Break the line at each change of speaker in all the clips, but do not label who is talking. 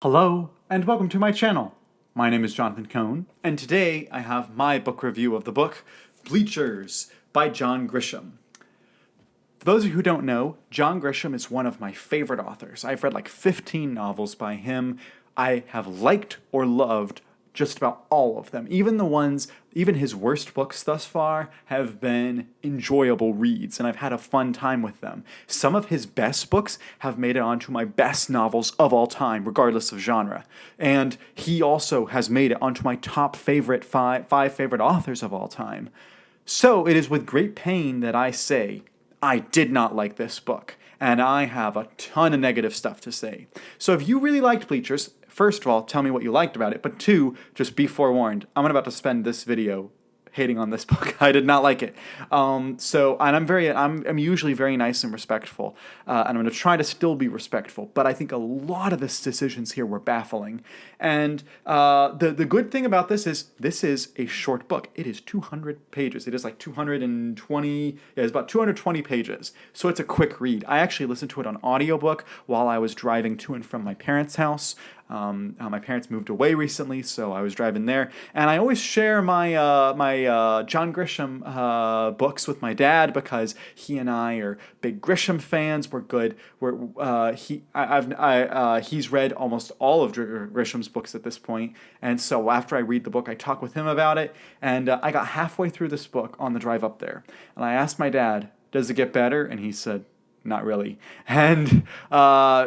Hello, and welcome to my channel. My name is Jonathan Cohn, and today I have my book review of the book Bleachers by John Grisham. For those of you who don't know, John Grisham is one of my favorite authors. I've read like 15 novels by him. I have liked or loved just about all of them. Even his worst books thus far have been enjoyable reads, and I've had a fun time with them. Some of his best books have made it onto my best novels of all time, regardless of genre. And he also has made it onto my top favorite five favorite authors of all time. So it is with great pain that I say, I did not like this book, and I have a ton of negative stuff to say. So if you really liked Bleachers, first of all, tell me what you liked about it, but two, just be forewarned, I'm about to spend this video hating on this book. I did not like it. I'm usually very nice and respectful, and I'm going to try to still be respectful, but I think a lot of the decisions here were baffling. And the good thing about this is a short book. It is 200 pages. It is like 220, yeah, it's about 220 pages. So it's a quick read. I actually listened to it on audiobook while I was driving to and from my parents' house. My parents moved away recently, so I was driving there, and I always share my John Grisham books with my dad because he and I are big Grisham fans. He's read almost all of Grisham's books at this point, and so after I read the book, I talk with him about it, and I got halfway through this book on the drive up there, and I asked my dad, "Does it get better?" And he said, "Not really." And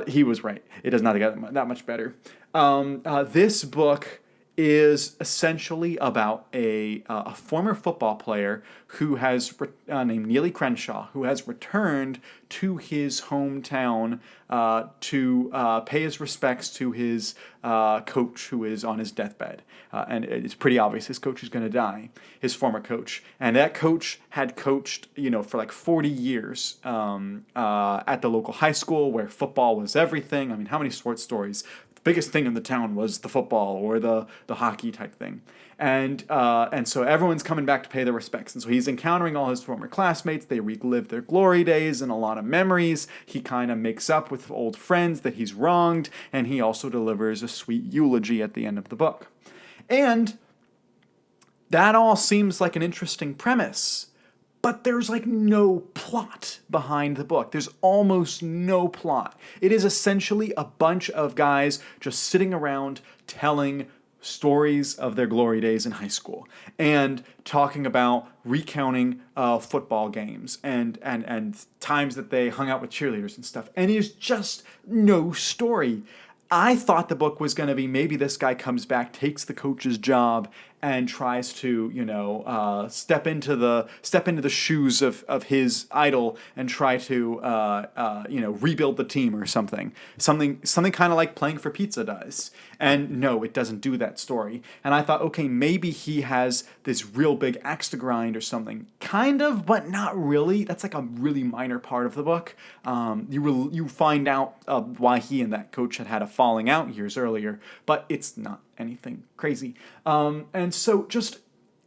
he was right. It does not get that much better. This book is essentially about a former football player who has named Neely Crenshaw, who has returned to his hometown to pay his respects to his coach who is on his deathbed. And it's pretty obvious his coach is going to die, his former coach. And that coach had coached, for like 40 years at the local high school where football was everything. I mean, how many sports stories? Biggest thing in the town was the football or the hockey type thing. And so everyone's coming back to pay their respects. And so he's encountering all his former classmates. They relive their glory days and a lot of memories. He kind of makes up with old friends that he's wronged. And he also delivers a sweet eulogy at the end of the book. And that all seems like an interesting premise. But there's like no plot behind the book. There's almost no plot. It is essentially a bunch of guys just sitting around telling stories of their glory days in high school and talking about recounting football games and times that they hung out with cheerleaders and stuff. And there's just no story. I thought the book was going to be maybe this guy comes back, takes the coach's job, and tries to, step into the shoes of his idol and try to, rebuild the team or something kind of like Playing for Pizza does. And no, it doesn't do that story. And I thought, okay, maybe he has this real big axe to grind or something, kind of, but not really. That's like a really minor part of the book. You find out why he and that coach had a falling out years earlier, but it's not anything crazy. And so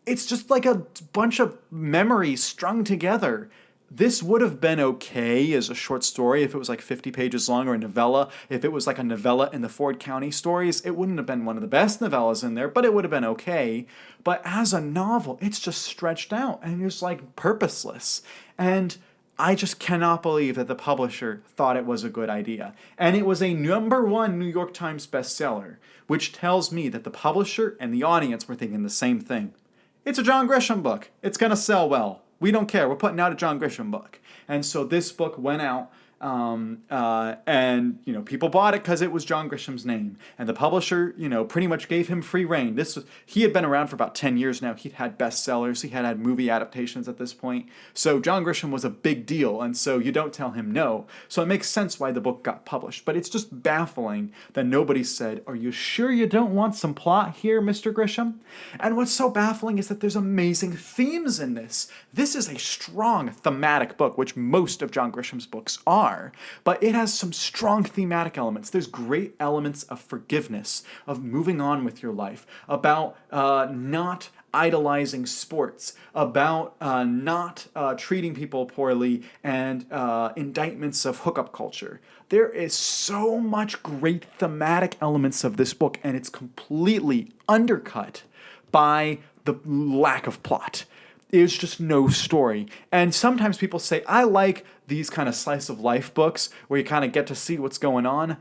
it's just like a bunch of memories strung together. This would have been okay as a short story if it was like 50 pages long, or a novella. If it was like a novella in the Ford County stories, it wouldn't have been one of the best novellas in there, but it would have been okay. But as a novel, it's just stretched out and just like purposeless. And I just cannot believe that the publisher thought it was a good idea. And it was a #1 New York Times bestseller, which tells me that the publisher and the audience were thinking the same thing. It's a John Grisham book. It's going to sell well. We don't care. We're putting out a John Grisham book. And so this book went out, and people bought it because it was John Grisham's name, and the publisher pretty much gave him free rein. He had been around for about 10 years now. He'd had bestsellers, he had movie adaptations at this point, so John Grisham was a big deal, and so you don't tell him no. So it makes sense why the book got published, but it's just baffling that nobody said, "Are you sure you don't want some plot here, Mr. Grisham?" And what's so baffling is that there's amazing themes in this. This is a strong thematic book, which most of John Grisham's books are. But it has some strong thematic elements. There's great elements of forgiveness, of moving on with your life, about not idolizing sports, about not treating people poorly, and indictments of hookup culture. There is so much great thematic elements of this book, and it's completely undercut by the lack of plot. There's just no story. And sometimes people say, I like these kind of slice of life books where you kind of get to see what's going on.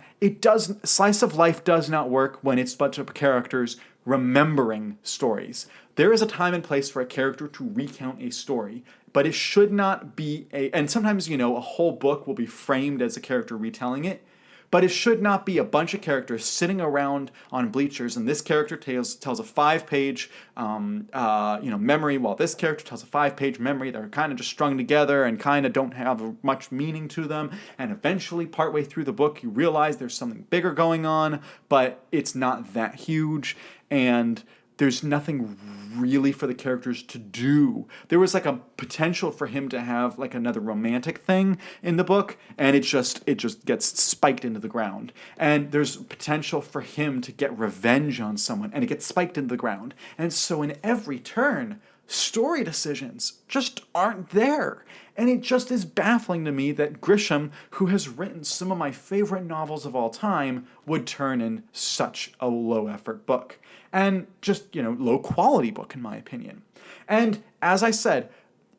Slice of life does not work when it's a bunch of characters remembering stories. There is a time and place for a character to recount a story, but it should not be and sometimes, a whole book will be framed as a character retelling it, but it should not be a bunch of characters sitting around on Bleachers, and this character tells a 5-page memory, while this character tells a 5-page memory that are kind of just strung together and kind of don't have much meaning to them. And eventually, partway through the book, you realize there's something bigger going on, but it's not that huge, and there's nothing really for the characters to do. There was like a potential for him to have like another romantic thing in the book, and it just gets spiked into the ground. And there's potential for him to get revenge on someone, and it gets spiked into the ground. And so in every turn, story decisions just aren't there. And it just is baffling to me that Grisham, who has written some of my favorite novels of all time, would turn in such a low-effort book. And just, low-quality book, in my opinion. And as I said,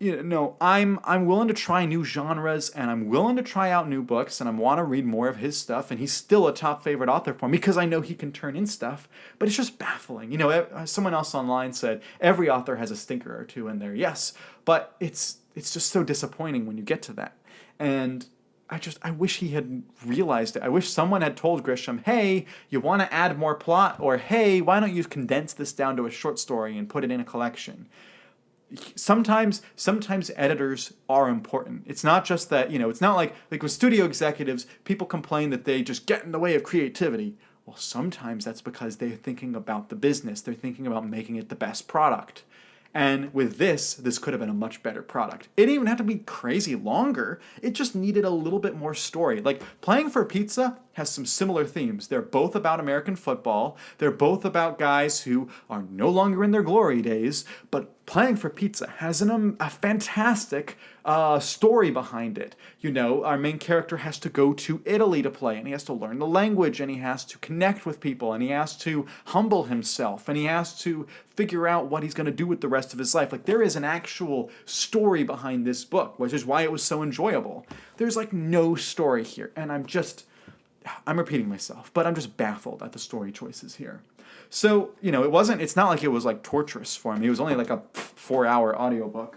I'm willing to try new genres, and I'm willing to try out new books, and I want to read more of his stuff, and he's still a top favorite author for me because I know he can turn in stuff, but it's just baffling. Someone else online said, every author has a stinker or two in there. Yes, but it's just so disappointing when you get to that. And I wish he had realized it. I wish someone had told Grisham, hey, you want to add more plot? Or, hey, why don't you condense this down to a short story and put it in a collection? Sometimes editors are important. It's not just that, it's not like with studio executives, people complain that they just get in the way of creativity. Well, sometimes that's because they're thinking about the business. They're thinking about making it the best product. And with this could have been a much better product. It didn't even have to be crazy longer. It just needed a little bit more story. Like, Playing for Pizza has some similar themes. They're both about American football. They're both about guys who are no longer in their glory days. But Playing for Pizza has a fantastic story behind it. Our main character has to go to Italy to play, and he has to learn the language, and he has to connect with people, and he has to humble himself, and he has to figure out what he's going to do with the rest of his life. Like, there is an actual story behind this book, which is why it was so enjoyable. There's no story here, and I'm repeating myself, but I'm just baffled at the story choices here. So, it's not like it was torturous for me. It was only a 4-hour audiobook.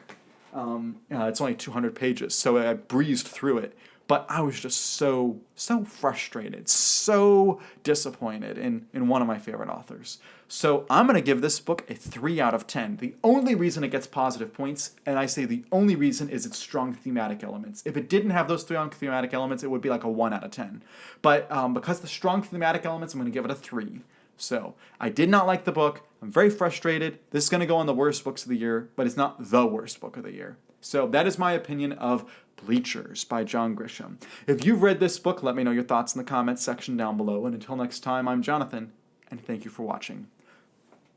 It's only 200 pages, so I breezed through it. But I was just so frustrated, so disappointed in one of my favorite authors. So I'm going to give this book a 3 out of 10. The only reason it gets positive points, and I say the only reason, is its strong thematic elements. If it didn't have those strong thematic elements, it would be a 1 out of 10. But because of the strong thematic elements, I'm going to give it a 3. So I did not like the book. I'm very frustrated. This is going to go on the worst books of the year, but it's not the worst book of the year. So that is my opinion of Bleachers by John Grisham. If you've read this book, let me know your thoughts in the comments section down below. And until next time, I'm Jonathan, and thank you for watching.